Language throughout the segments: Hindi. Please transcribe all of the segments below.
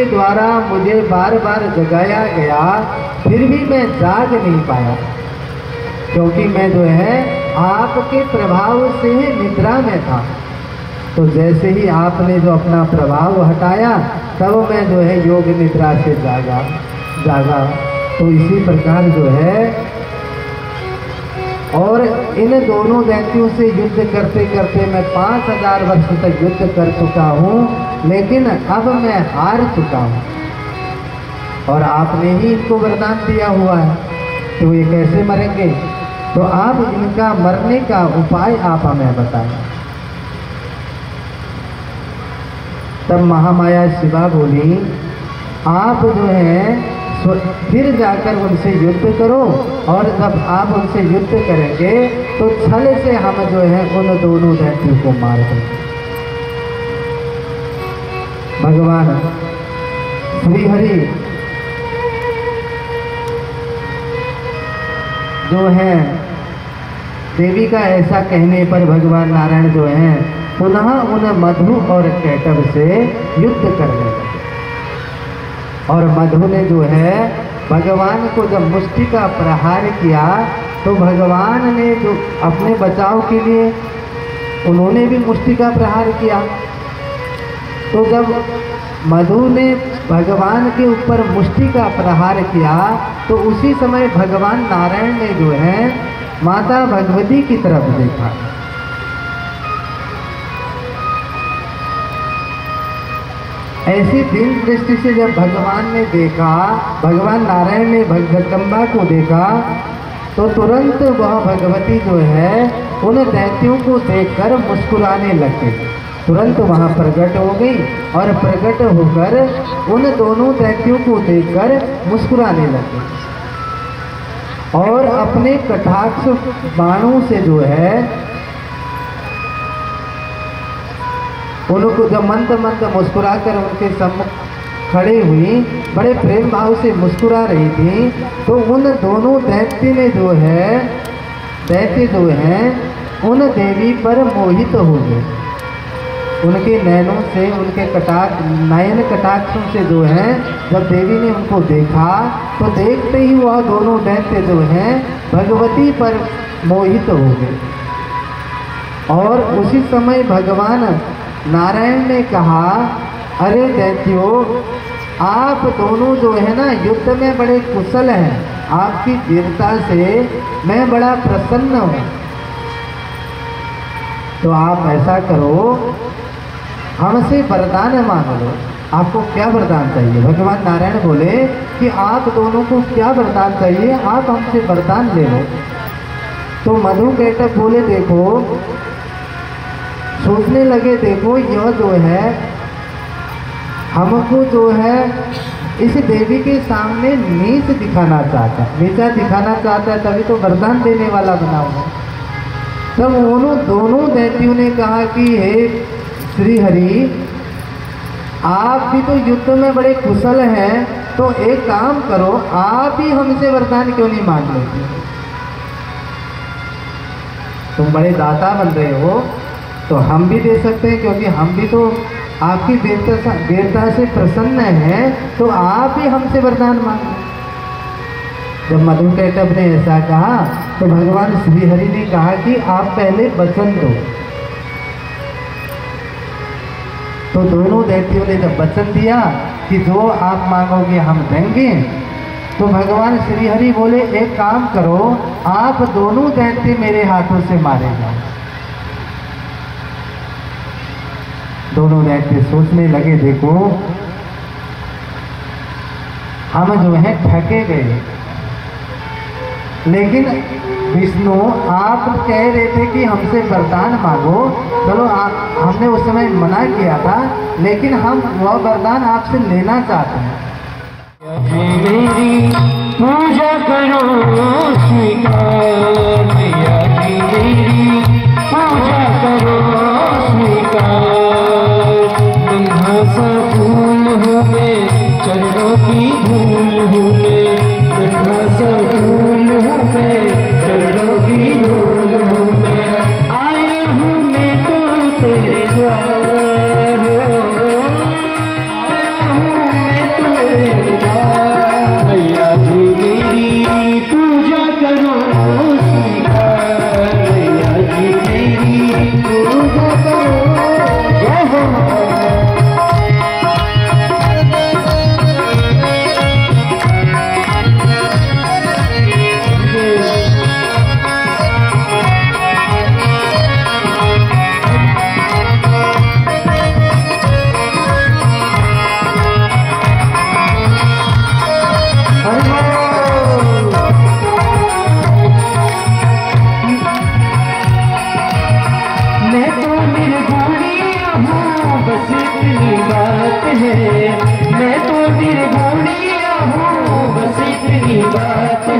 के द्वारा मुझे बार बार जगाया गया, फिर भी मैं जाग नहीं पाया, क्योंकि मैं जो है आपके प्रभाव से ही निद्रा में था। तो जैसे ही आपने जो अपना प्रभाव हटाया, तब मैं जो है योग निद्रा से जागा। तो इसी प्रकार जो है, और इन दोनों दैत्यों से युद्ध करते करते मैं 5000 वर्ष तक युद्ध कर चुका हूँ, लेकिन अब मैं हार चुका हूँ। और आपने ही इनको वरदान दिया हुआ है, तो ये कैसे मरेंगे? तो आप इनका मरने का उपाय आप हमें बताएं। तब महामाया शिवा बोली, आप जो है फिर जाकर उनसे युद्ध करो, और जब आप उनसे युद्ध करेंगे तो छल से हम जो है उन दोनों दैत्यों को मार देंगे। भगवान श्री हरि जो है देवी का ऐसा कहने पर भगवान नारायण जो है पुनः उन मधु और कैटभ से युद्ध करने लगे। और मधु ने जो है भगवान को जब मुष्टि का प्रहार किया, तो भगवान ने जो अपने बचाव के लिए उन्होंने भी मुष्टि का प्रहार किया। तो जब मधु ने भगवान के ऊपर मुष्टि का प्रहार किया, तो उसी समय भगवान नारायण ने जो है माता भगवती की तरफ देखा। ऐसी दीन दृष्टि से जब भगवान ने देखा, भगवान नारायण ने जगदम्बा को देखा, तो तुरंत वह भगवती जो है उन दैत्यों को देखकर मुस्कुराने लगे। तुरंत वहाँ प्रकट हो गई और प्रकट होकर उन दोनों दैत्यों को देखकर मुस्कुराने लगे, और अपने कटाक्ष बाणों से जो है उनको जब मंद मंद मुस्कुरा कर उनके सम्मुख खड़े हुई, बड़े प्रेम भाव से मुस्कुरा रही थी, तो उन दोनों दैत्य जो हैं उन देवी पर मोहित हो गए। उनके नैनों से, उनके नयन कटाक्षों से जो है जब देवी ने उनको देखा, तो देखते ही वह दोनों दैत्य जो हैं भगवती पर मोहित हो गए। और उसी समय भगवान नारायण ने कहा, अरे दैत्यों, आप दोनों जो है ना युद्ध में बड़े कुशल हैं, आपकी वीरता से मैं बड़ा प्रसन्न हूँ। तो आप ऐसा करो, हमसे वरदान मांग लो। आपको क्या वरदान चाहिए? भगवान नारायण बोले कि आप दोनों को क्या वरदान चाहिए, आप हमसे वरदान ले लो। तो मधु कैटभ बोले, देखो, सोचने लगे, देखो यह जो है हमको जो है इस देवी के सामने नीच दिखाना चाहता है, नीचा दिखाना चाहता है, तभी तो वरदान देने वाला बना हुआ। तब उन्होंने दोनों दैत्यों ने कहा कि हे श्री हरि, आप भी तो युद्ध में बड़े कुशल हैं, तो एक काम करो, आप ही हमसे वरदान क्यों नहीं मांग लेते? तुम बड़े दाता बन रहे हो, तो हम भी दे सकते हैं, क्योंकि हम भी तो आपकी वीरता से प्रसन्न हैं, तो आप ही हमसे वरदान मांगो। जब मधु कैटभ ने ऐसा कहा, तो भगवान श्री हरि ने कहा कि आप पहले वचन दो। तो दोनों दैत्यों ने जब वचन दिया कि जो आप मांगोगे हम देंगे, तो भगवान श्री हरि बोले, एक काम करो, आप दोनों दैत्य मेरे हाथों से मारे जाओ। दोनों दैत्य सोचने लगे, देखो हम जो है ठगे गए, लेकिन विष्णु आप कह रहे थे कि हमसे वरदान मांगो, चलो हमने उस समय मना किया था, लेकिन हम वह वरदान आपसे लेना चाहते हैं। मेरी पूजा करो स्वीकार, मेरी पूजा करो स्वीकार। गंगा सा फूल हूँ मैं, चरणों की धूल हूँ मैं, गंगा सा फूल हूँ मैं, चरणों की धूल हूँ मैं। आया हूँ मैं तो तेरे द्वार, आया हूँ मैं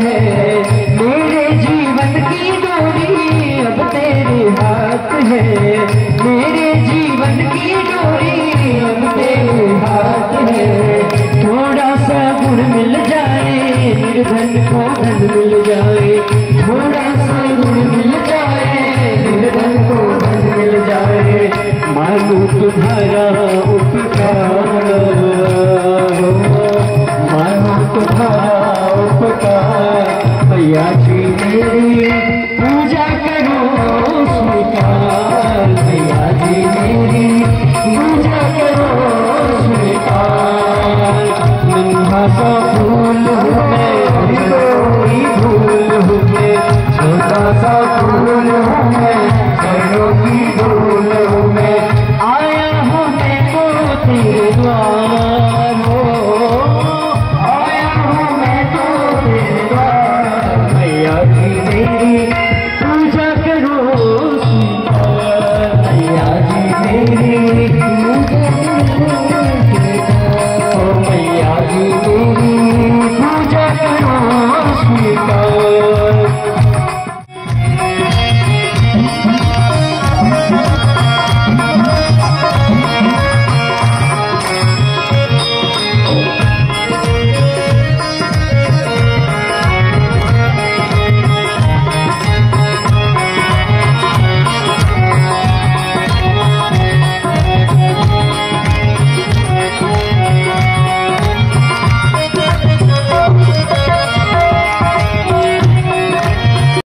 है। मेरे जीवन की डोरी अब तेरे हाथ है, मेरे जीवन की डोरी अब तेरे हाथ है। थोड़ा सा गुण मिल जाए, निर्धन को धन मिल जाए, थोड़ा सा गुण मिल जाए, निर्धन को धन मिल जाए। मानो तुम्हारा उपकार